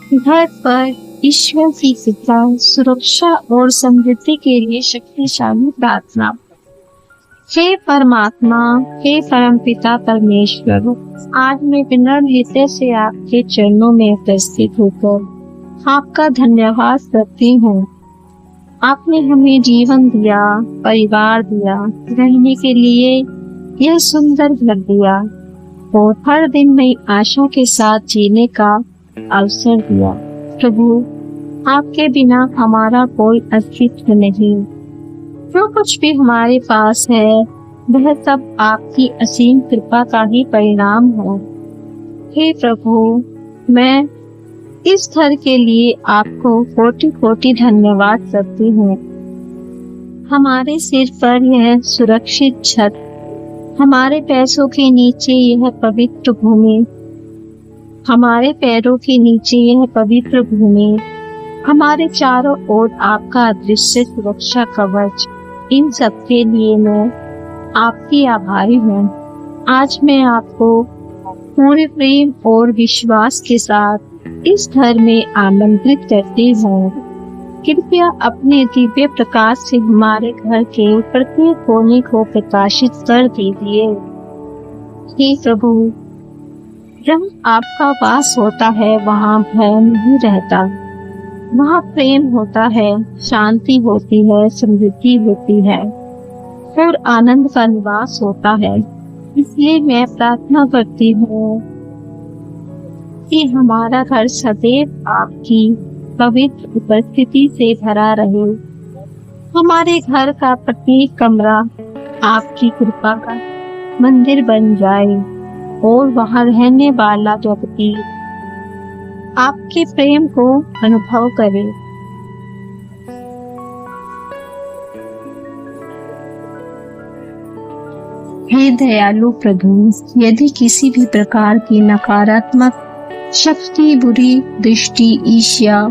घर पर ईश्वर की कृपा, सुरक्षा और समृद्धि के लिए शक्तिशाली प्रार्थना। हे परमात्मा, हे परमपिता परमेश्वर, आज मैं विनम्र हृदय से आपके चरणों में उपस्थित होकर आपका धन्यवाद करती हूँ। आपने हमें जीवन दिया, परिवार दिया, रहने के लिए यह सुंदर घर दिया और हर दिन नई आशा के साथ जीने का अवसर दिया। प्रभु, आपके बिना हमारा कोई अस्तित्व नहीं। जो कुछ भी हमारे पास है वह सब आपकी असीम कृपा का ही परिणाम है। हे प्रभु, मैं इस घर के लिए आपको कोटि कोटि धन्यवाद करती हूँ। हमारे सिर पर यह सुरक्षित छत, हमारे पैसों के नीचे यह पवित्र भूमि, हमारे पैरों के नीचे यह पवित्र भूमि, हमारे चारों ओर आपका अदृश्य सुरक्षा कवच, इन सब के लिए मैं आपकी आभारी हूँ। आज मैं आपको पूरे प्रेम और विश्वास के साथ इस घर में आमंत्रित करती हूँ। कृपया अपने दिव्य प्रकाश से हमारे घर के प्रत्येक कोने को प्रकाशित कर दीजिए। हे प्रभु, जहाँ आपका वास होता है वहाँ भय नहीं रहता, वहाँ प्रेम होता है, शांति होती है, समृद्धि होती है और आनंद का निवास होता है। इसलिए मैं प्रार्थना करती हूँ कि हमारा घर सदैव आपकी पवित्र उपस्थिति से भरा रहे। हमारे घर का प्रत्येक कमरा आपकी कृपा का मंदिर बन जाए और वहाँ रहने वाला व्यक्ति आपके प्रेम को अनुभव करे। हे दयालु प्रभु, यदि किसी भी प्रकार की नकारात्मक शक्ति, बुरी दृष्टि, ईर्ष्या,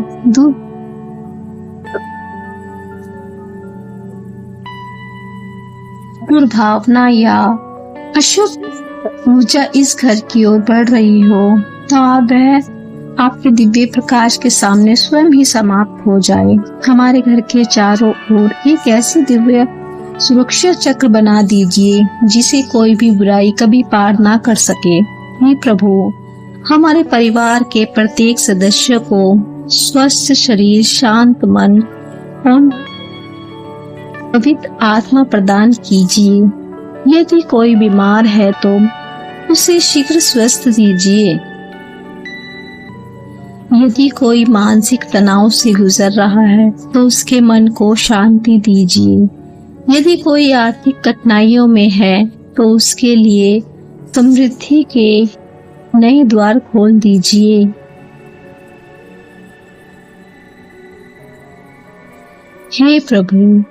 दुर्भावना या अशुभ ऊर्जा इस घर की ओर बढ़ रही हो, तो वह आपके दिव्य प्रकाश के सामने स्वयं ही समाप्त हो जाए। हमारे घर के चारों ओर एक ऐसी दिव्य सुरक्षा चक्र बना दीजिए जिसे कोई भी बुराई कभी पार ना कर सके। हे प्रभु, हमारे परिवार के प्रत्येक सदस्य को स्वस्थ शरीर, शांत मन और पवित्र आत्मा प्रदान कीजिए। यदि कोई बीमार है तो उसे शीघ्र स्वस्थ दीजिए। यदि कोई मानसिक तनाव से गुजर रहा है तो उसके मन को शांति दीजिए। यदि कोई आर्थिक कठिनाइयों में है तो उसके लिए समृद्धि के नए द्वार खोल दीजिए। हे प्रभु,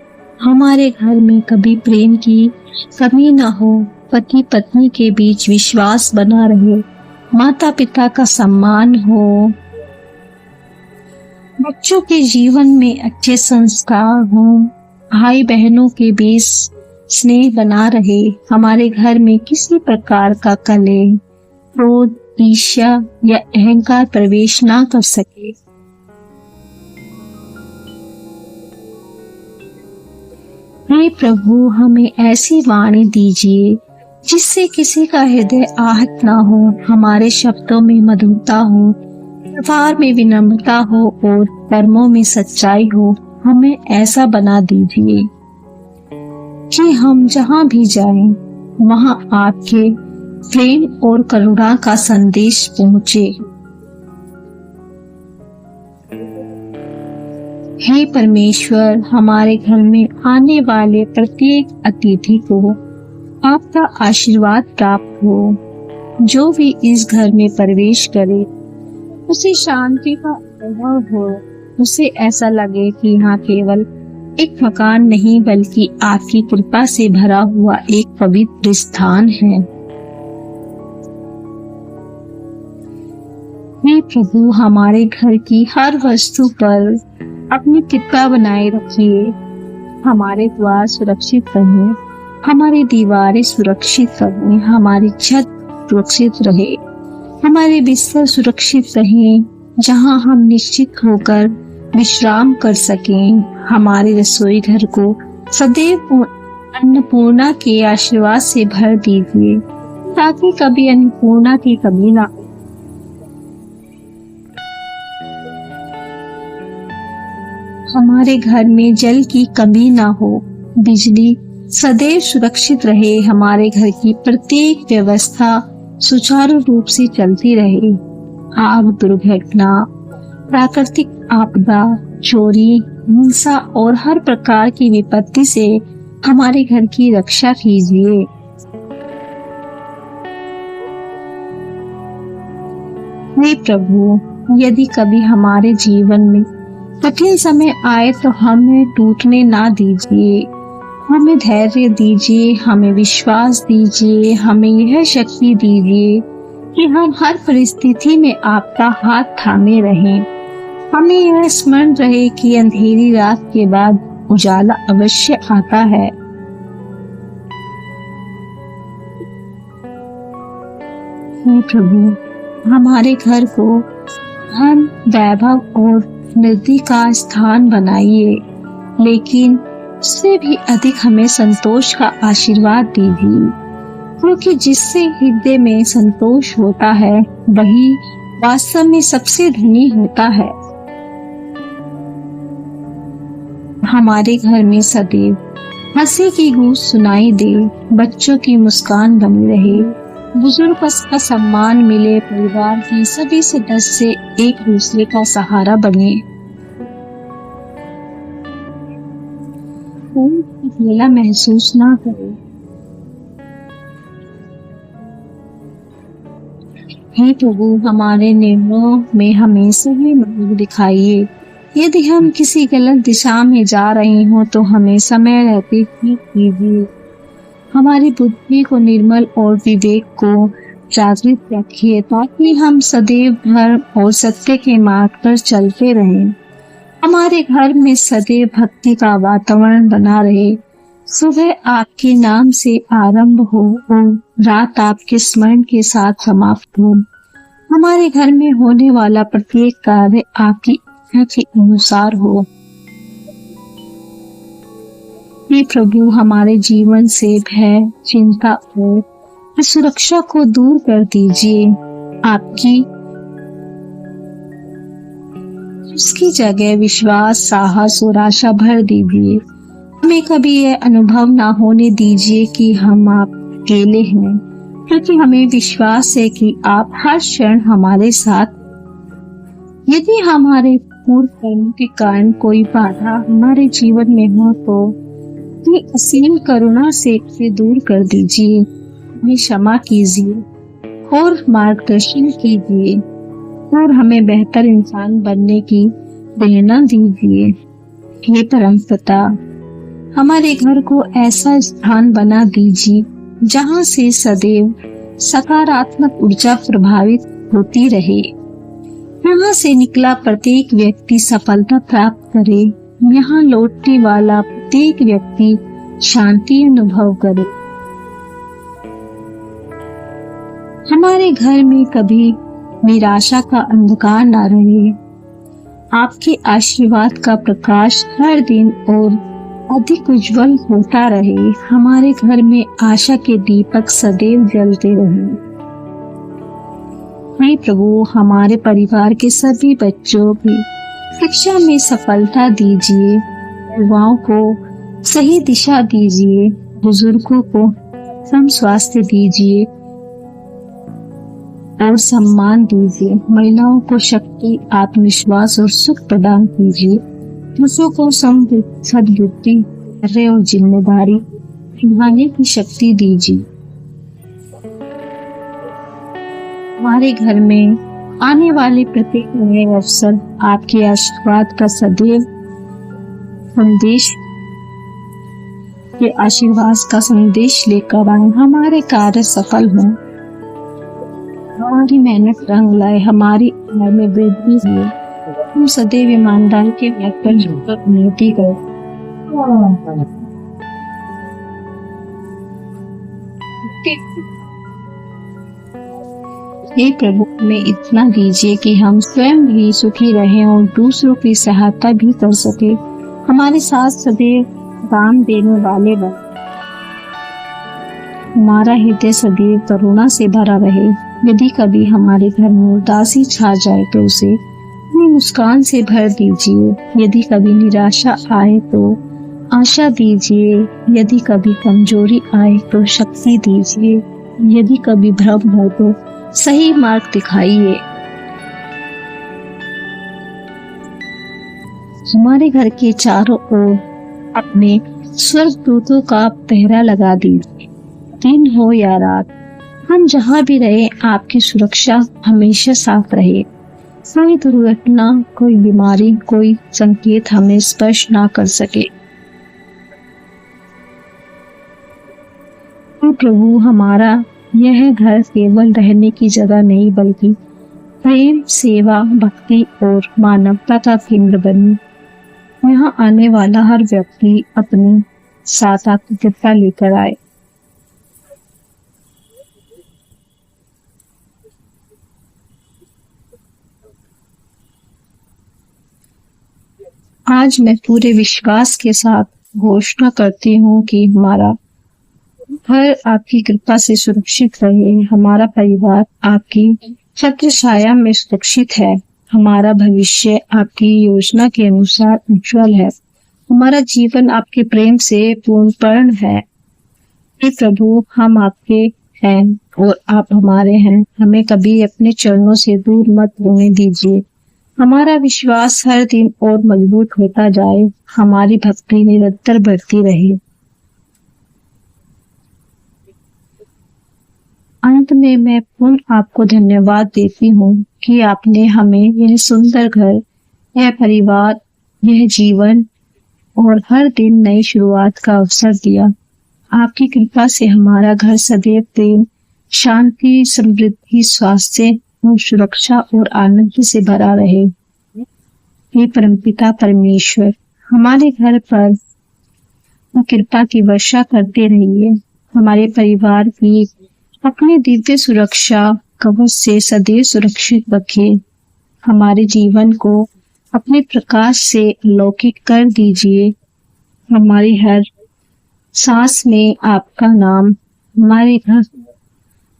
हमारे घर में कभी प्रेम की कमी न हो, पति पत्नी के बीच विश्वास बना रहे, माता पिता का सम्मान हो, बच्चों के जीवन में अच्छे संस्कार हो, भाई बहनों के बीच स्नेह बना रहे। हमारे घर में किसी प्रकार का कलह, क्रोध, ईर्ष्या या अहंकार प्रवेश ना कर सके। हे प्रभु, हमें ऐसी वाणी दीजिए जिससे किसी का हृदय आहत ना हो, हमारे शब्दों में मधुरता हो, व्यवहार में विनम्रता हो और कर्मों में सच्चाई हो। हमें ऐसा बना दीजिए कि हम जहाँ भी जाएं वहाँ आपके प्रेम और करुणा का संदेश पहुँचे। हे परमेश्वर, हमारे घर में आने वाले प्रत्येक अतिथि को आपका आशीर्वाद प्राप्त हो। जो भी इस घर में प्रवेश करे उसे शांति का अनुभव हो, उसे ऐसा लगे कि यहाँ केवल एक मकान नहीं बल्कि आपकी कृपा से भरा हुआ एक पवित्र स्थान है। हे प्रभु, हमारे घर की हर वस्तु पर अपनी कृपा बनाए रखिए। हमारे द्वार सुरक्षित रहे, हमारी दीवारें सुरक्षित रहे, हमारी छत सुरक्षित रहे, हमारे बिस्तर सुरक्षित रहे, जहां हम निश्चित होकर विश्राम कर सकें। हमारे रसोई घर को सदैव अन्नपूर्णा के आशीर्वाद से भर दीजिए, ताकि कभी अन्नपूर्णा की कमी ना हो। हमारे घर में जल की कमी ना हो, बिजली सदैव सुरक्षित रहे, हमारे घर की प्रत्येक व्यवस्था सुचारू रूप से चलती रहे। आग दुर्घटना, प्राकृतिक आपदा, चोरी, हिंसा और हर प्रकार की विपत्ति से हमारे घर की रक्षा कीजिए। हे प्रभु, यदि कभी हमारे जीवन में कठिन समय आए तो हमें टूटने ना दीजिए, हमें धैर्य दीजिए, हमें विश्वास दीजिए, हमें यह शक्ति दीजिए कि हम हर परिस्थिति में आपका हाथ थामे रहें। हमें यह स्मरण रहे कि अंधेरी रात के बाद उजाला अवश्य आता है। हे प्रभु, हमारे घर को धन, वैभव और निधि का स्थान बनाइए, लेकिन उससे भी अधिक हमें संतोष का आशीर्वाद दीजिए, क्योंकि जिससे हृदय में संतोष होता है वही वास्तव में सबसे धनी होता है। हमारे घर में सदैव हंसी की गूंज सुनाई दे, बच्चों की मुस्कान बनी रहे, बुजुर्गों का सम्मान मिले, परिवार के सभी सदस्य एक दूसरे का सहारा बने। कोई अकेला महसूस ना करे। हे प्रभु, हमारे निर्णयों में हमेशा ही मार्ग दिखाइए। यदि हम किसी गलत दिशा में जा रहे हो तो हमें समय रहते ठीक कीजिए। हमारी बुद्धि को निर्मल और विवेक को जागृत रखिए, ताकि हम सदैव धर्म और सत्य के मार्ग पर चलते रहें। हमारे घर में सदैव भक्ति का वातावरण बना रहे, सुबह आपके नाम से आरंभ हो और रात आपके स्मरण के साथ समाप्त हो। हमारे घर में होने वाला प्रत्येक कार्य आपकी इच्छा के अनुसार हो। हे प्रभु, हमारे जीवन से भय, चिंता और असुरक्षा को दूर कर दीजिए। आपकी उसकी जगह विश्वास, साहस और आशा भर दीजिए। हमें कभी यह अनुभव ना होने दीजिए कि हम आप अकेले हैं, क्योंकि हमें विश्वास है कि आप हर क्षण हमारे साथ। यदि हमारे पूर्व कर्म के कारण कोई बाधा हमारे जीवन में हो तो अपनी असीम करुणा से उसे दूर कर दीजिए, हमें क्षमा कीजिए और मार्गदर्शन कीजिए और हमें बेहतर इंसान बनने की प्रेरणा दीजिए। हे परमपिता, हमारे घर को ऐसा स्थान बना दीजिए जहाँ से सदैव सकारात्मक ऊर्जा प्रभावित होती रहे। यहाँ से निकला प्रत्येक व्यक्ति सफलता प्राप्त करे, यहाँ लौटने वाला प्रत्येक व्यक्ति शांति अनुभव करे। हमारे घर में कभी निराशा का अंधकार न रहे। आपके आशीर्वाद का प्रकाश हर दिन और अधिक उज्जवल होता रहे। हमारे घर में आशा के दीपक सदैव जलते रहे। हे प्रभु, हमारे परिवार के सभी बच्चों की शिक्षा में सफलता दीजिए, युवाओं को सही दिशा दीजिए, बुजुर्गों को सम स्वास्थ्य दीजिए और सम्मान दीजिए, महिलाओं को शक्ति, आत्मविश्वास और सुख प्रदान कीजिए, पुरुषों को सद्बुद्धि, कार्य और जिम्मेदारी निभाने की शक्ति दीजिए। हमारे घर में आने वाले प्रत्येक नए अवसर आपके आशीर्वाद का सदैव संदेश के आशीर्वाद का संदेश लेकर आए। हमारे कार्य सफल हों, हमारी मेहनत रंग लाए, हमारी आय में वृद्धि हो, हम सदैव ईमानदारी के मार्ग पर चलकर उन्नति करें। हे प्रभु, हमें इतना दीजिए कि हम स्वयं भी सुखी रहें और दूसरों की सहायता भी कर सके। हमारे साथ सदैव दान देने वाले बन। हमारा हृदय सदैव करुणा से भरा रहे। यदि कभी हमारे घर में उदासी छा जाए तो उसे अपनी मुस्कान से भर दीजिए। यदि कभी निराशा आए तो आशा दीजिए। यदि कभी कमजोरी आए तो शक्ति दीजिए। यदि कभी भ्रम हो तो सही मार्ग दिखाइए। हमारे घर के चारों ओर अपने स्वर्गदूतों का पहरा लगा दीजिए। दिन हो या रात, हम जहाँ भी रहे आपकी सुरक्षा हमेशा साथ रहे। कोई दुर्घटना, कोई बीमारी, कोई संकेत हमें स्पर्श ना कर सके। तो प्रभु, हमारा यह घर केवल रहने की जगह नहीं बल्कि प्रेम, सेवा, भक्ति और मानवता का केंद्र बने। यहाँ आने वाला हर व्यक्ति अपने साथ आपकी कृपा लेकर आए। आज मैं पूरे विश्वास के साथ घोषणा करती हूँ कि हमारा घर आपकी कृपा से सुरक्षित रहे। हमारा परिवार आपकी छत्र छाया में सुरक्षित है। हमारा भविष्य आपकी योजना के अनुसार उज्जवल है। हमारा जीवन आपके प्रेम से पूर्ण है। हे प्रभु, हम आपके हैं और आप हमारे हैं। हमें कभी अपने चरणों से दूर मत होने दीजिए। हमारा विश्वास हर दिन और मजबूत होता जाए। हमारी भक्ति निरंतर बढ़ती रहे। अंत में मैं पुनः आपको धन्यवाद देती हूँ कि आपने हमें यह सुंदर घर, यह परिवार, यह जीवन और हर दिन नई शुरुआत का अवसर दिया। आपकी कृपा से हमारा घर सदैव प्रेम, शांति, समृद्धि, स्वास्थ्य और सुरक्षा और आनंद से भरा रहे। हे परमपिता परमेश्वर, हमारे घर पर कृपा की वर्षा करते रहिए। हमारे परिवार की अपनी दिव्य सुरक्षा कवच से सदैव सुरक्षित रखिए। हमारे जीवन को अपने प्रकाश से अलौकिक कर दीजिए। हमारी हर सांस में आपका नाम,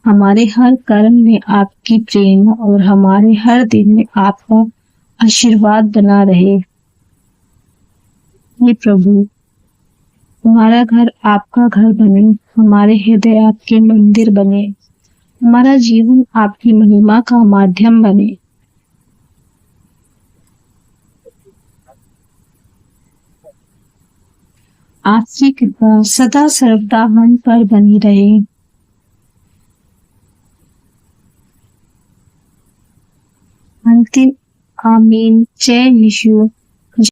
हमारे हर कर्म में आपकी प्रेम और हमारे हर दिन में आपका आशीर्वाद बना रहे। हे प्रभु, हमारा घर आपका घर बने। हमारे हृदय आपके मंदिर बने। हमारा जीवन आपकी महिमा का माध्यम बने। आपकी कृपा सदा सर्वदा हम पर बनी रहे। अंतिम आमीन। जय यीशु।